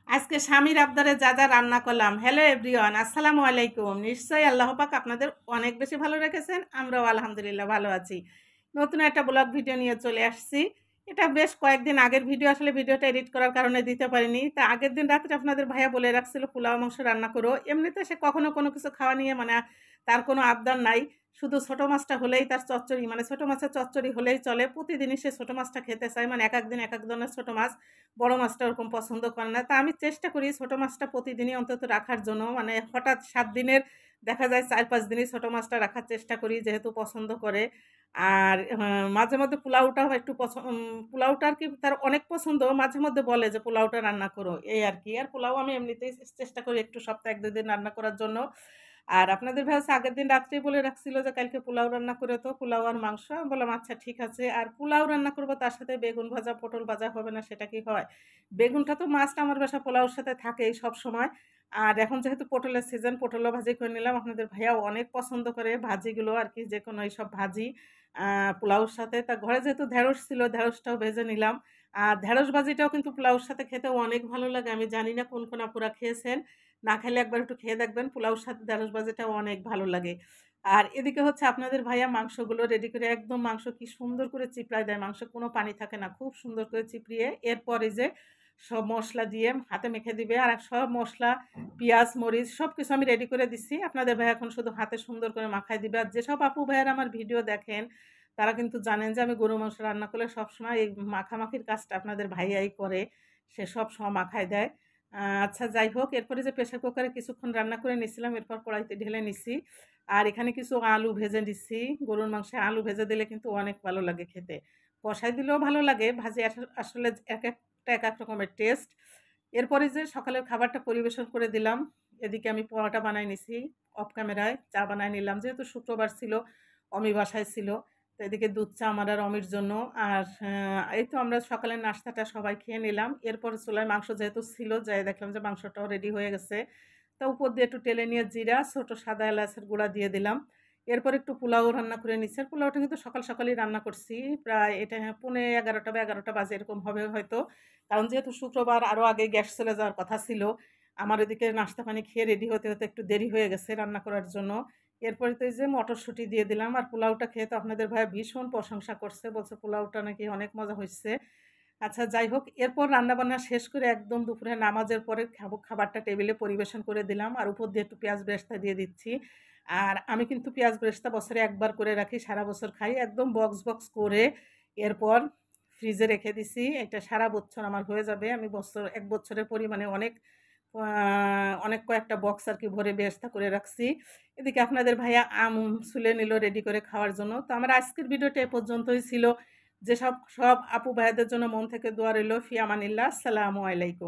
আজকে স্বামীর আবদারে যা যা রান্না করলাম। হ্যালো এভরিওয়ান, আসসালামু আলাইকুম। নিশ্চয়ই আল্লাহ পাক আপনাদের অনেক বেশি ভালো রেখেছেন, আমরাও আলহামদুলিল্লাহ ভালো আছি। নতুন একটা ব্লগ ভিডিও নিয়ে চলে আসছি। এটা বেশ কয়েকদিন আগের ভিডিও, আসলে ভিডিওটা এডিট করার কারণে দিতে পারিনি। তা আগের দিন রাত্রে আপনাদের ভাইয়া বলে রাখছিল পোলাও মাংস রান্না করো। এমনিতে সে কখনো কোনো কিছু খাওয়া নিয়ে তার কোনো আবদার নাই। শুধু ছোট মাছটা হলেই তার চচ্চড়ি, ছোট মাছের চচ্চড়ি হলেই চলে। প্রতিদিনই সে ছোট মাছটা খেতে চায়, এক এক দিন এক এক ধরনের ছোট মাছ। বড় মাছটা ওরকম পছন্দ করে না। তা আমি চেষ্টা করি ছোট মাছটা প্রতিদিনই অন্তত রাখার জন্য। হঠাৎ ৭ দিনের দেখা যায় ৪-৫ দিনই ছোট মাছটা রাখার চেষ্টা করি, যেহেতু পছন্দ করে। আর মাঝে মধ্যে পোলাওটাও একটু পোলাওটা আরকি তার অনেক পছন্দ। মাঝে মধ্যে বলে যে, "পোলাওটা রান্না করো।" এই আরকি। আর পোলাও আমি এমনিতেই চেষ্টা করি একটু সপ্তাহে ১-২ দিন রান্না করার জন্য। আর আপনাদের ভাই হচ্ছে আগের দিন রাত্রেই বলে রাখছিল যে, "কালকে পোলাও রান্না করে তো, পোলাও আর মাংস।" আমি বললাম, "আচ্ছা ঠিক আছে।" আর পোলাও রান্না করব, তার সাথে বেগুন ভাজা, পটল ভাজা হবে না সেটা কি হয়? বেগুনটা তো মাস্ট আমার বাসায় পোলাওর সাথে থাকেই সবসময়। আর এখন যেহেতু পটলের সিজন, পটলও ভাজি করে নিলাম। আপনাদের ভাইয়াও অনেক পছন্দ করে ভাজিগুলো আরকি, যেকোনো এইসব ভাজি আ পোলাওর সাথে। তা ঘরে যেহেতু ঢেঁড়স ছিল, ঢেঁড়সটাও ভেজে নিলাম। আর ঢেঁড়স ভাজিটাও কিন্তু পোলাওর সাথে খেতেও অনেক ভালো লাগে। আমি জানি না কোন, কোন আপুরা খেয়েছেন। না খেলে একবার একটু খেয়ে দেখবেন, পোলাওর সাথে ঢেঁড়স ভাজিটাও অনেক ভালো লাগে। আর এদিকে হচ্ছে আপনাদের ভাইয়া মাংসগুলো রেডি করে, একদম মাংস কি সুন্দর করে চিপড়ায় দেয়। মাংসে কোনো পানি থাকে না। খুব সুন্দর করে চিপড়িয়ে এরপর এই যে সব মসলা দিয়ে হাতে মেখে দিবে। আর সব মসলা, পিঁয়াজ, মরিচ সবকিছু আমি রেডি করে দিচ্ছি। আপনাদের ভাইয়া এখন শুধু হাতে সুন্দর করে মাখায় দিবে। আর যেসব আপু ভাইয়ারা আমার ভিডিও দেখেন, তারা কিন্তু জানেন যে আমি গরুর মাংস রান্না করলে সবসময় এই মাখামাখির কাজটা আপনাদের ভাইয়াই করে। সে সবসময় মাখায় দেয়। আচ্ছা যাই হোক, এরপরে যে প্রেশার কুকারে কিছুক্ষণ রান্না করে নিছিলাম, এরপর কড়াইতে ঢেলে নিছি। আর এখানে কিছু আলু ভেজে নিচ্ছি। গরুর মাংসে আলু ভেজে দিলে কিন্তু অনেক ভালো লাগে খেতে। কষায় দিলেও ভালো লাগে। ভাজি আসলে একেকটা একেক রকমের টেস্ট। এরপরে যে সকালের খাবারটা পরিবেশন করে দিলাম। এদিকে আমি পরোটা বানায় নিছি অফ ক্যামেরায়। চা বানায় নিলাম। যেহেতু শুক্রবার ছিল, অমি বাসায় ছিল। তো এদিকে দুধ চা আমার আর অমির জন্য। আর এই তো আমরা সকালের নাস্তাটা সবাই খেয়ে নিলাম। এরপরে চুলায় মাংস যেহেতু ছিল, যাই দেখলাম যে মাংসটাও রেডি হয়ে গেছে। তো উপর দিয়ে একটু টেলে নিয়ে জিরা, ছোট সাদা এলাচের গুঁড়া দিয়ে দিলাম। এরপর একটু পোলাও রান্না করে নিচ্ছি। আর পোলাওটা কিন্তু সকাল সকালই রান্না করছি। প্রায় এটা পৌনে ১১টা বা ১১টা বাজে এরকম হবে হয়তো। কারণ যেহেতু শুক্রবার, আরও আগে গ্যাস চলে যাওয়ার কথা ছিল। আমার এদিকে নাস্তা পানি খেয়ে রেডি হতে, হতে একটু দেরি হয়ে গেছে রান্না করার জন্য। এরপরে তো এই যে মটরশুঁটি দিয়ে দিলাম। আর পোলাওটা খেয়ে তো আপনাদের ভাইয়া ভীষণ প্রশংসা করছে। বলছে পোলাওটা নাকি অনেক মজা হইছে। আচ্ছা যাই হোক, এরপর রান্নাবান্না শেষ করে একদম দুপুরে নামাজের পরে খাবারটা টেবিলে পরিবেশন করে দিলাম। আর উপর দিয়ে একটু পেঁয়াজ বেরেস্তা দিয়ে দিচ্ছি। আর আমি কিন্তু পেঁয়াজ বেরেস্তা বছরে একবার করে রাখি, সারা বছর খাই। একদম বক্স, বক্স করে এরপর ফ্রিজে রেখে দিছি। এটা সারা বছর আমার হয়ে যাবে। আমি ১ বছরের পরিমাণে আ অনেক কয়েকটা বক্স আরকি ভরে বেরেস্তা করে রাখছি। এদিকে আপনাদের ভাইয়া আম ছুলে নিল রেডি করে খাওয়ার জন্য। তো আমার আজকের ভিডিওটা এ পর্যন্তই ছিল। সব আপু ভাইয়াদের জন্য মন থেকে দোয়া রইল। ফি আমানিল্লাহ। আসসালামু আলাইকুম।